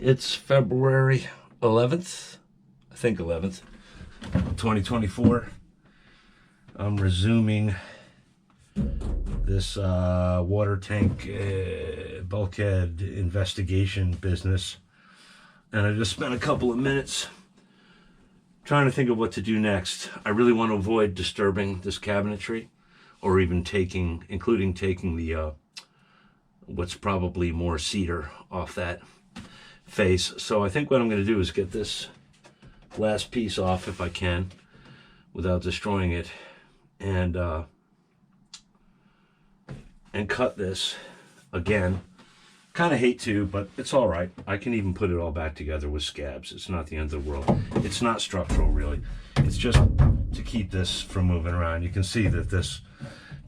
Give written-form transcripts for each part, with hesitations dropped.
It's February 11th, I think 11th, 2024. I'm resuming this water tank bulkhead investigation business. And I just spent a couple of minutes trying to think of what to do next. I really want to avoid disturbing this cabinetry, or even including taking the what's probably more cedar off that face. So I think what I'm going to do is get this last piece off if I can without destroying it, and cut this again. Kind of hate to, but it's all right. I can even put it all back together with scabs. It's not the end of the world. It's not structural, really. It's just to keep this from moving around. You can see that this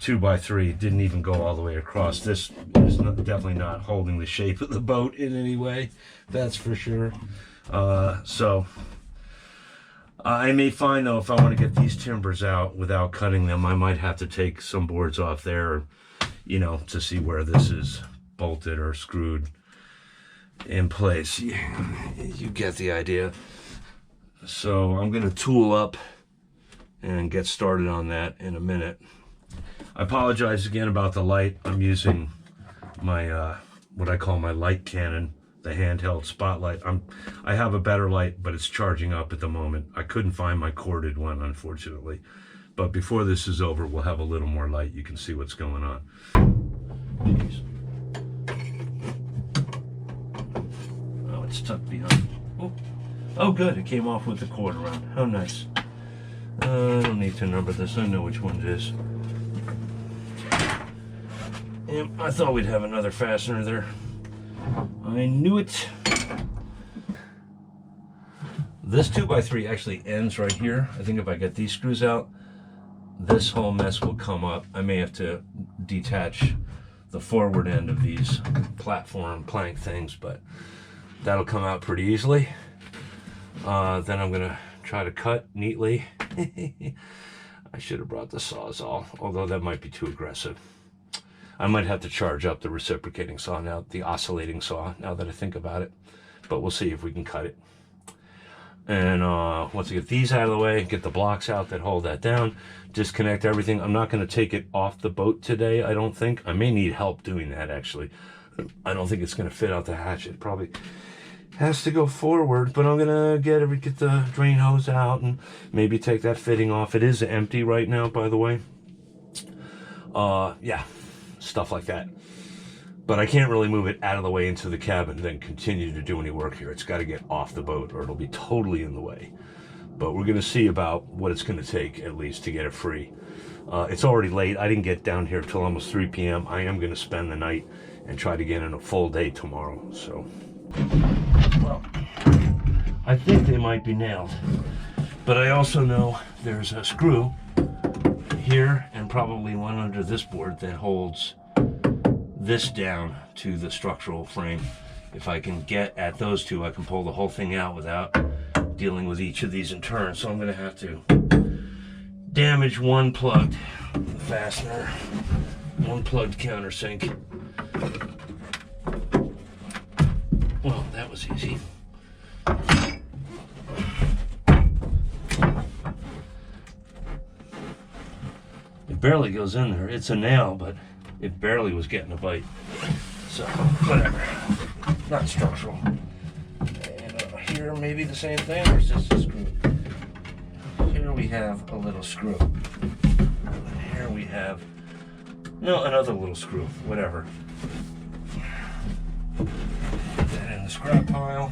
2x3 didn't even go all the way across. This is definitely not holding the shape of the boat in any way. That's for sure. So I may find, though, if I want to get these timbers out without cutting them, I might have to take some boards off there, you know, to see where this is bolted or screwed in place. You get the idea. So I'm going to tool up and get started on that in a minute. I apologize again about the light. I'm using my what I call my light cannon, the handheld spotlight. I have a better light, but it's charging up at the moment. I couldn't find my corded one, unfortunately. But before this is over, we'll have a little more light. You can see what's going on. Jeez. Oh, it's tucked behind. Oh, good. It came off with the cord around. How nice. I don't need to number this. I know which one it is. And I thought we'd have another fastener there. I knew it. This 2x3 actually ends right here. I think if I get these screws out, this whole mess will come up. I may have to detach the forward end of these platform plank things, but that'll come out pretty easily. Then I'm gonna try to cut neatly. I should have brought the Sawzall, although that might be too aggressive. I might have to charge up the reciprocating saw now, the oscillating saw, now that I think about it. But we'll see if we can cut it. And once I get these out of the way, get the blocks out that hold that down, disconnect everything. I'm not going to take it off the boat today, I don't think. I may need help doing that, actually. I don't think it's going to fit out the hatch. It probably has to go forward, but I'm going to get the drain hose out and maybe take that fitting off. It is empty right now, by the way. Yeah, stuff like that. But I can't really move it out of the way into the cabin, then continue to do any work here. It's got to get off the boat or it'll be totally in the way. But we're going to see about what it's going to take, at least, to get it free. It's already late. I didn't get down here till almost 3 p.m. I am going to spend the night and try to get in a full day tomorrow. So, well, I think they might be nailed. But I also know there's a screw here and probably one under this board that holds this down to the structural frame. If I can get at those two, I can pull the whole thing out without dealing with each of these in turn. So I'm going to have to damage one plugged fastener, one plugged countersink. Well, that was easy. It barely goes in there. It's a nail, but it barely was getting a bite. So, whatever. Not structural. And here, maybe the same thing, or is this a screw? Here we have a little screw. And here we have, no, another little screw. Whatever. Put that in the scrap pile.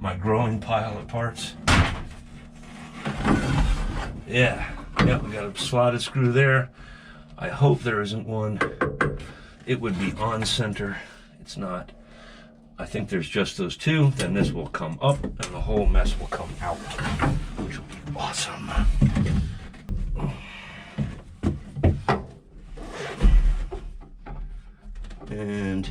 My growing pile of parts. Yeah. Yep, we got a slotted screw there. I hope there isn't one. It would be on center. It's not. I think there's just those two. Then this will come up and the whole mess will come out, which will be awesome. And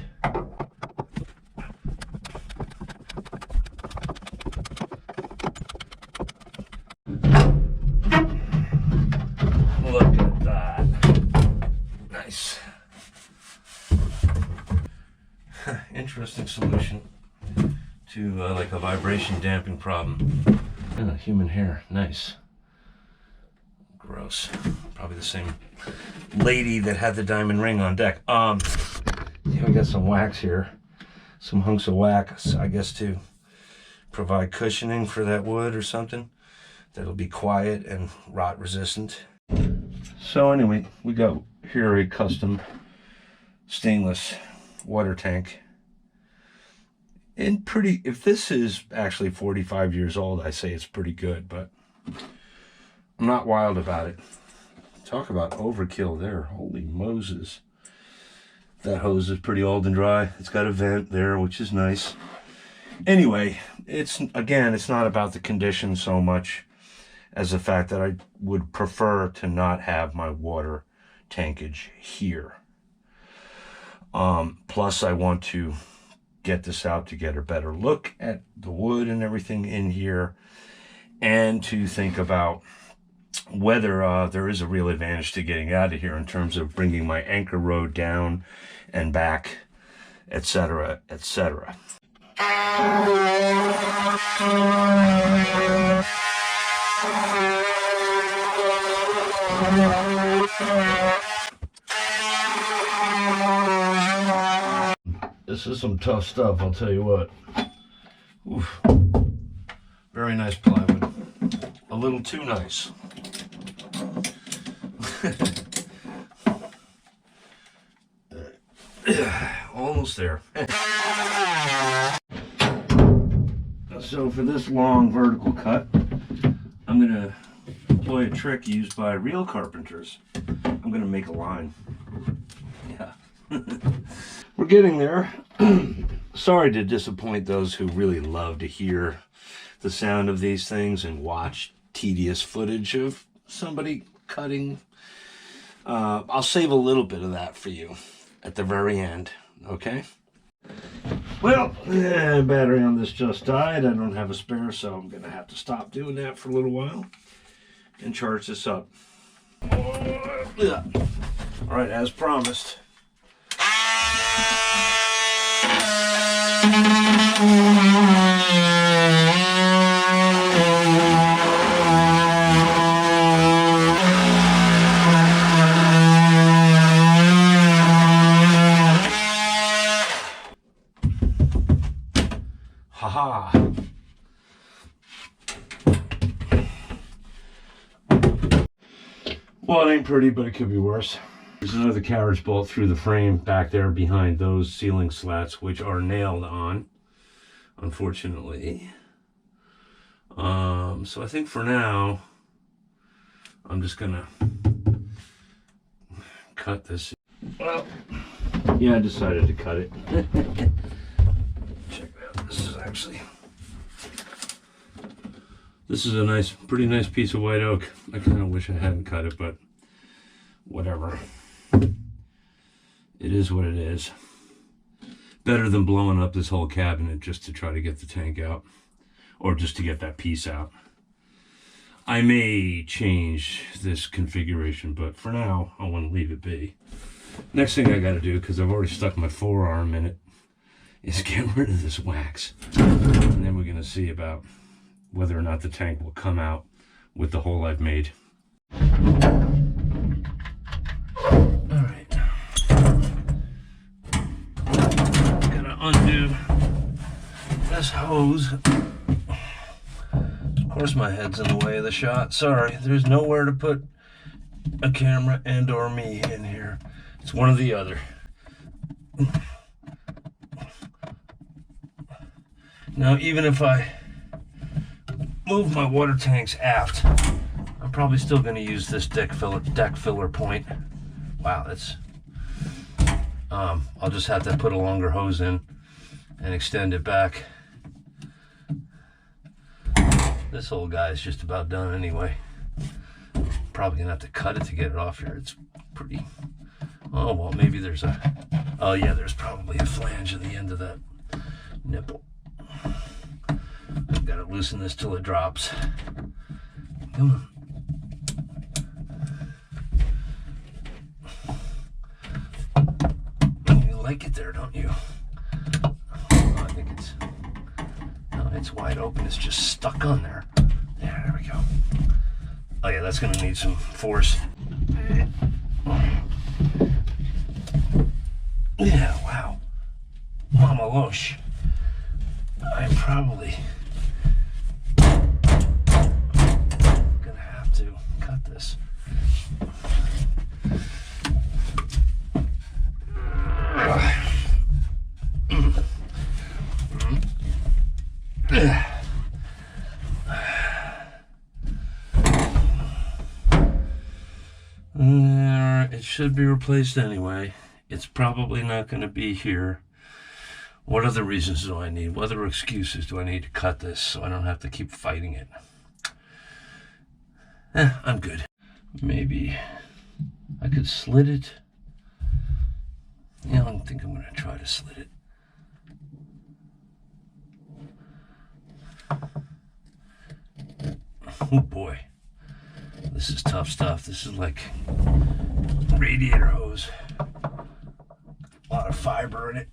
look at that. Nice. Interesting solution. to like a vibration damping problem. Oh, human hair, nice. Gross. Probably the same lady that had the diamond ring on deck. Yeah, we got some wax here. Some hunks of wax, I guess, to provide cushioning for that wood or something. That'll be quiet and rot resistant. So anyway, we got here a custom stainless water tank. And pretty, if this is actually 45 years old, I say it's pretty good, but I'm not wild about it. Talk about overkill there. Holy Moses. That hose is pretty old and dry. It's got a vent there, which is nice. Anyway, it's not about the condition so much as the fact that I would prefer to not have my water tankage here. Plus, I want to get this out to get a better look at the wood and everything in here, and to think about whether there is a real advantage to getting out of here in terms of bringing my anchor road down and back, etc., etc. This is some tough stuff, I'll tell you what. Oof. Very nice plywood. A little too nice. Almost there. So for this long vertical cut, I'm going to employ a trick used by real carpenters. I'm going to make a line. Yeah. We're getting there. Sorry to disappoint those who really love to hear the sound of these things and watch tedious footage of somebody cutting. I'll save a little bit of that for you at the very end, okay? Well, battery on this just died. I don't have a spare, so I'm going to have to stop doing that for a little while and charge this up. All right, as promised. Haha. Well, it ain't pretty, but it could be worse. There's another carriage bolt through the frame back there behind those ceiling slats, which are nailed on, unfortunately. So I think for now, I'm just gonna cut this. Well, yeah, I decided to cut it. Check it out. This is a nice, pretty nice piece of white oak. I kind of wish I hadn't cut it, but whatever. It is what it is. Better than blowing up this whole cabinet just to try to get the tank out, or just to get that piece out. I may change this configuration, but for now, I want to leave it be. Next thing I got to do, because I've already stuck my forearm in it, is get rid of this wax. And then we're going to see about whether or not the tank will come out with the hole I've made. Alright. Gonna undo this hose. Of course my head's in the way of the shot. Sorry, there's nowhere to put a camera and or me in here. It's one or the other. Now, even if I move my water tanks aft, I'm probably still going to use this deck filler point. Wow, that's... I'll just have to put a longer hose in and extend it back. This whole guy is just about done anyway. Probably going to have to cut it to get it off here. It's pretty... Oh, well, maybe there's a... Oh, yeah, there's probably a flange at the end of that nipple. I've got to loosen this till it drops. Come on. You like it there, don't you? Oh, I think it's It's wide open. It's just stuck on there. Yeah, there we go. Oh yeah, that's gonna need some force. Yeah, wow. Mama Losh. I'm probably gonna have to cut this. It should be replaced anyway. It's probably not going to be here. What other reasons do I need? What other excuses do I need to cut this so I don't have to keep fighting it? I'm good. Maybe I could slit it. Yeah, I don't think I'm going to try to slit it. Oh boy, this is tough stuff. This is like radiator hose. A lot of fiber in it.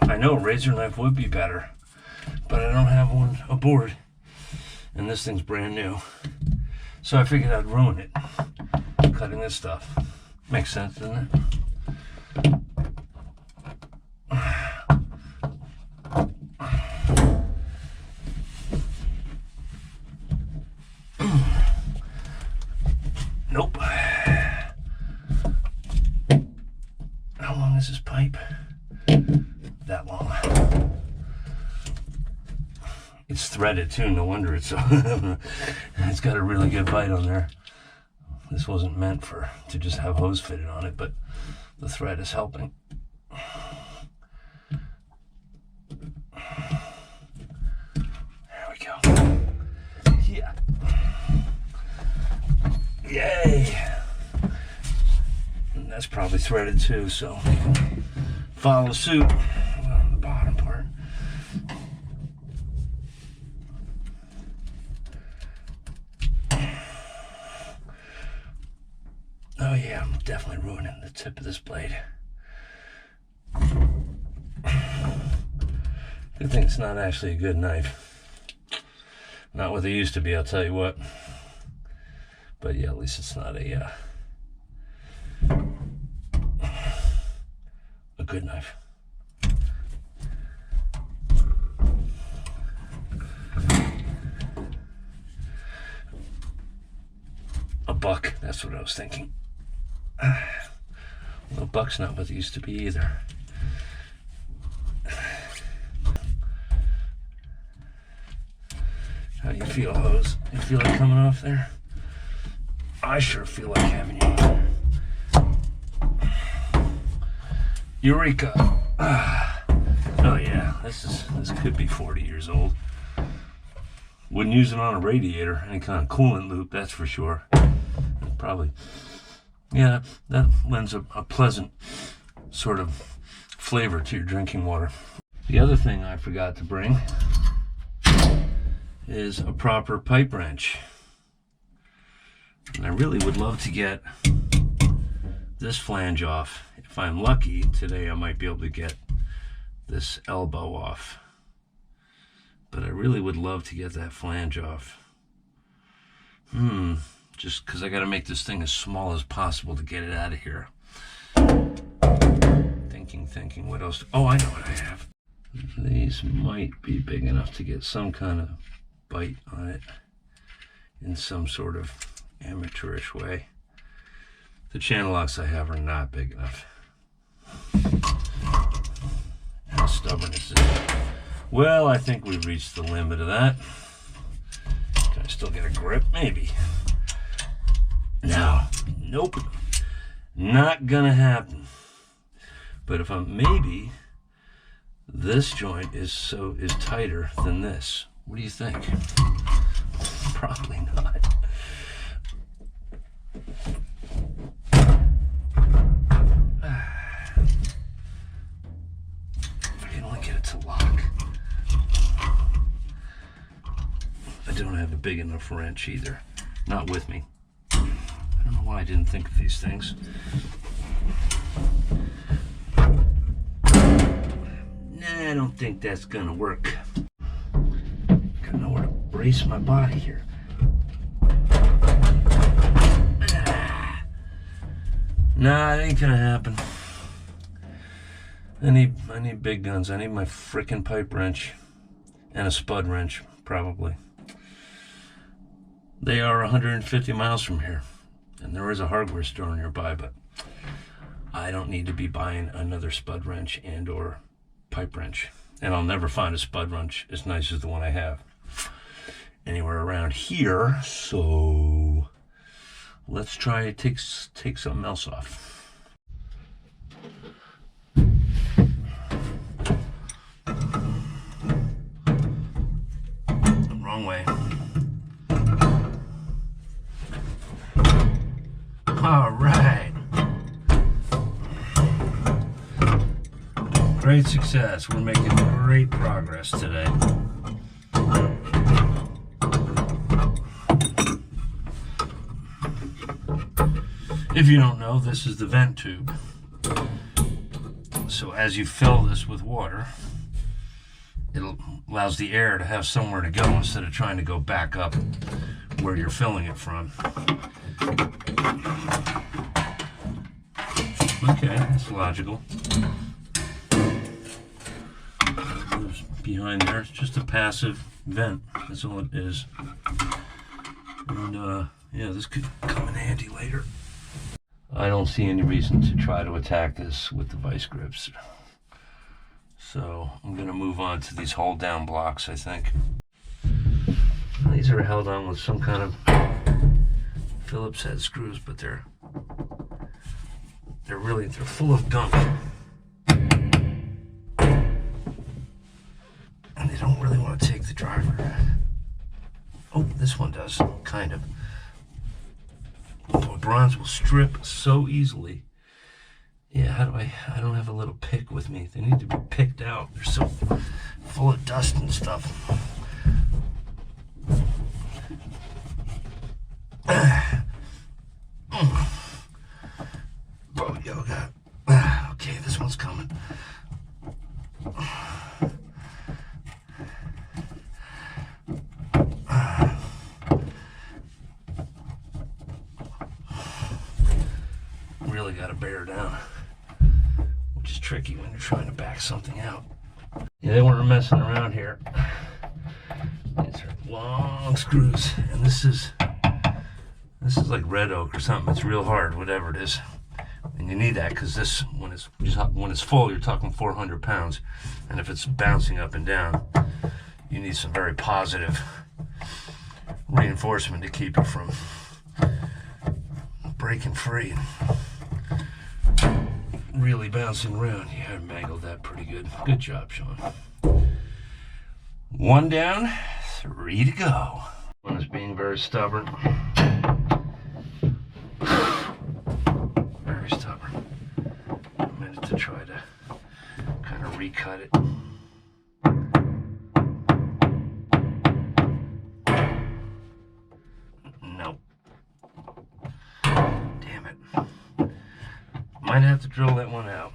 I know a razor knife would be better, but I don't have one aboard, and this thing's brand new. So I figured I'd ruin it cutting this stuff. Makes sense, doesn't it? Nope. How long is this pipe? That long. It's threaded too, no wonder it's so it's got a really good bite on there. This wasn't meant to just have hose fitted on it, but the thread is helping. There we go. Yeah. Yay. And that's probably threaded too, so follow suit on the bottom part. Oh yeah, I'm definitely ruining the tip of this blade. Good thing it's not actually a good knife. Not what they used to be, I'll tell you what. But yeah, at least it's not a good knife. A buck, that's what I was thinking. Well, a buck's not what it used to be either. How you feel, hose? You feel it coming off there? I sure feel like having you. Eureka! Oh yeah, this could be 40 years old. Wouldn't use it on a radiator, any kind of coolant loop, that's for sure. Probably, yeah, that lends a pleasant sort of flavor to your drinking water. The other thing I forgot to bring is a proper pipe wrench. And I really would love to get this flange off. If I'm lucky, today I might be able to get this elbow off. But I really would love to get that flange off. Just because I got to make this thing as small as possible to get it out of here. Thinking, what else? Oh, I know what I have. These might be big enough to get some kind of bite on it in some sort of amateurish way. The channel locks I have are not big enough. How stubborn is this? Well, I think we've reached the limit of that. Can I still get a grip? Maybe. No. Nope. Not gonna happen. But if maybe this joint is tighter than this. What do you think? Probably not. If I can only get it to lock. I don't have a big enough wrench either. Not with me. I don't know why I didn't think of these things. Nah, I don't think that's gonna work. Gotta know where to brace my body here. Nah, it ain't gonna happen. I need big guns. I need my frickin' pipe wrench and a spud wrench, probably. They are 150 miles from here, and there is a hardware store nearby, but I don't need to be buying another spud wrench and or pipe wrench. And I'll never find a spud wrench as nice as the one I have anywhere around here. So let's try to take something else off. Wrong way. All right. Great success. We're making great progress today. If you don't know, this is the vent tube. So as you fill this with water, it allows the air to have somewhere to go instead of trying to go back up where you're filling it from. Okay, that's logical. Behind there, it's just a passive vent. That's all it is. And yeah, this could come in handy later. I don't see any reason to try to attack this with the vice grips. So I'm going to move on to these hold down blocks, I think. These are held on with some kind of Phillips head screws, but they're full of gunk. And they don't really want to take the driver. Oh, this one does, kind of. Boy, bronze will strip so easily. Yeah, how do I don't have a little pick with me. They need to be picked out. They're so full of dust and stuff. Bro yoga. Okay, this one's coming. Really got to bear down, which is tricky when you're trying to back something out. Yeah, they weren't messing around here. These are long screws, and this is like red oak or something. It's real hard, whatever it is, and you need that because this, when it's full, you're talking 400 pounds, and if it's bouncing up and down, you need some very positive reinforcement to keep it from breaking free. Really bouncing around. Yeah, I mangled that pretty good. Good job, Sean. One down, 3 to go. One is being very stubborn. Very stubborn. A minute to try to kind of recut it. Nope. Damn it. Might have to drill that one out.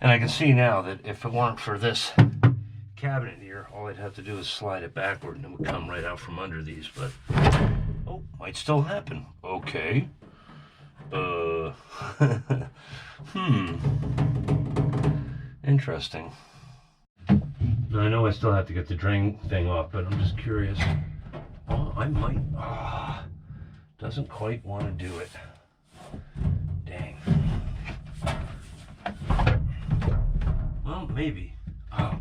And I can see now that if it weren't for this cabinet here, all I'd have to do is slide it backward and it would come right out from under these, but oh, might still happen. Okay. Interesting. Now, I know I still have to get the drain thing off, but I'm just curious. Oh, I might. Doesn't quite want to do it. Dang. Well, maybe. Oh.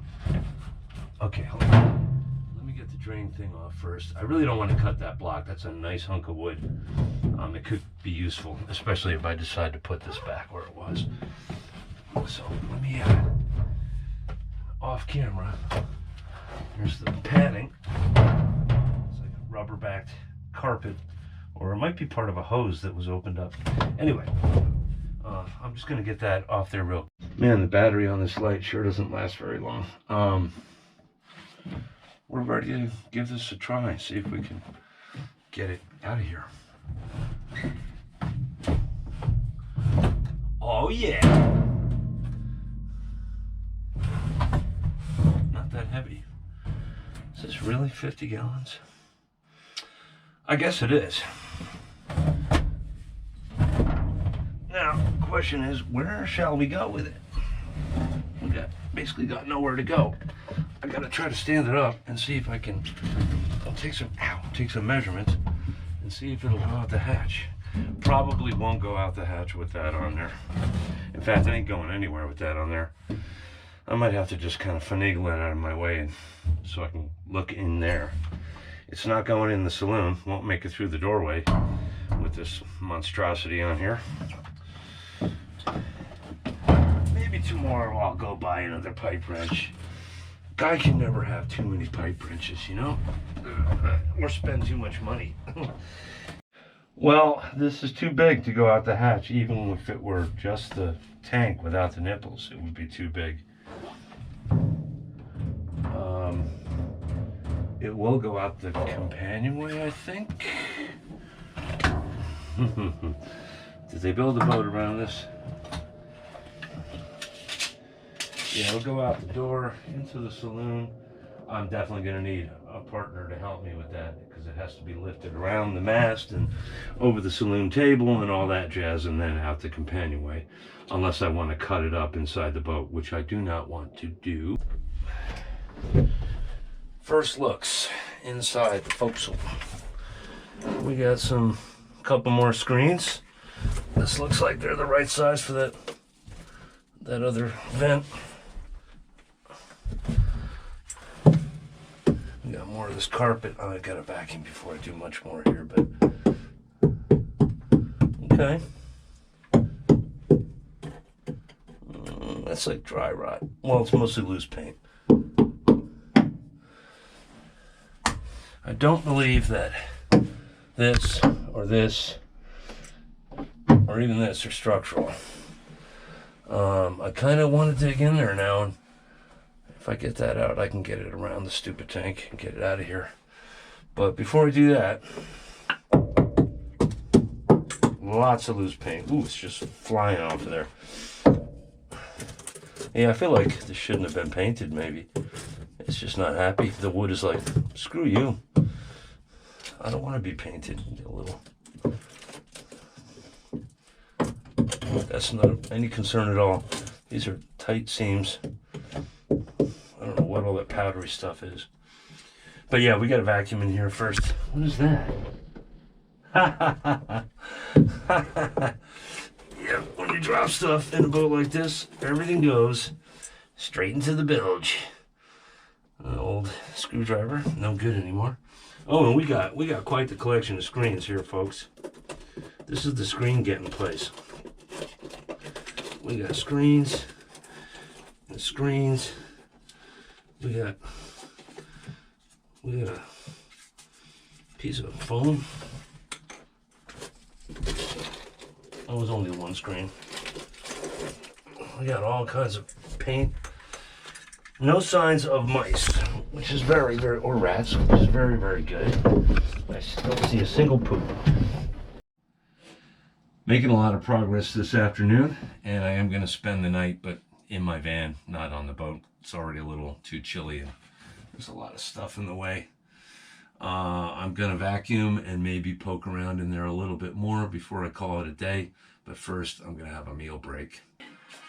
Okay, hold on. Let me get the drain thing off first. I really don't want to cut that block. That's a nice hunk of wood. It could be useful, especially if I decide to put this back where it was. So let me, off camera. Here's the padding. It's like a rubber-backed carpet. Or it might be part of a hose that was opened up. Anyway, I'm just going to get that off there real quick. Man, the battery on this light sure doesn't last very long. We're ready to give this a try. See if we can get it out of here. Oh, yeah. that heavy. Is this really 50 gallons? I guess it is. Now, the question is, where shall we go with it? We basically got nowhere to go. I gotta try to stand it up and see if I can. I'll take some measurements and see if it'll go out the hatch. Probably won't go out the hatch with that on there. In fact, it ain't going anywhere with that on there. I might have to just kind of finagle it out of my way and so I can look in there. It's not going in the saloon. Won't make it through the doorway with this monstrosity on here. Maybe tomorrow I'll go buy another pipe wrench. Guy can never have too many pipe wrenches, you know? Or spend too much money. Well, this is too big to go out the hatch. Even if it were just the tank without the nipples, it would be too big. It will go out the companionway, I think. Did they build a boat around this? Yeah, it'll go out the door into the saloon. I'm definitely going to need a partner to help me with that because it has to be lifted around the mast and over the saloon table and all that jazz and then out the companionway, unless I want to cut it up inside the boat, which I do not want to do. First looks inside the forecastle. We got couple more screens. This looks like they're the right size for that other vent. We got more of this carpet. Oh, I gotta vacuum before I do much more here, but okay. That's like dry rot. Well, it's mostly loose paint. I don't believe that this or even this are structural. I kind of want to dig in there now, and if I get that out, I can get it around the stupid tank and get it out of here. But before I do that, lots of loose paint. Ooh, it's just flying off of there. Yeah, I feel like this shouldn't have been painted, maybe. It's just not happy. The wood is like, screw you. I don't want to be painted. A little. That's not any concern at all. These are tight seams. I don't know what all that powdery stuff is. But yeah, we got a vacuum in here first. What is that? Yeah, when you drop stuff in a boat like this, everything goes straight into the bilge. An old screwdriver, no good anymore. Oh, and we got quite the collection of screens here, folks. This is the screen getting place. We got screens and screens. We got a piece of foam. That was only one screen. We got all kinds of paint. No signs of mice, which is very, or rats, which is very, very good. I don't see a single poop. Making a lot of progress this afternoon, and I am going to spend the night, but in my van, not on the boat. It's already a little too chilly, and there's a lot of stuff in the way. I'm going to vacuum and maybe poke around in there a little bit more before I call it a day, but first I'm going to have a meal break.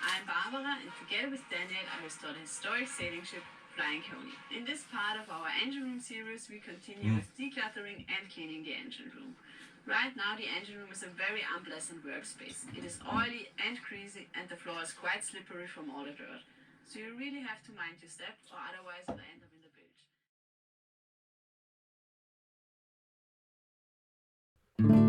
I'm Barbara, and together with Daniel, I restore the historic sailing ship Flying Coney. In this part of our engine room series, we continue with decluttering and cleaning the engine room. Right now, the engine room is a very unpleasant workspace. It is oily and greasy, and the floor is quite slippery from all the dirt. So you really have to mind your step, or otherwise you'll end up in the bilge.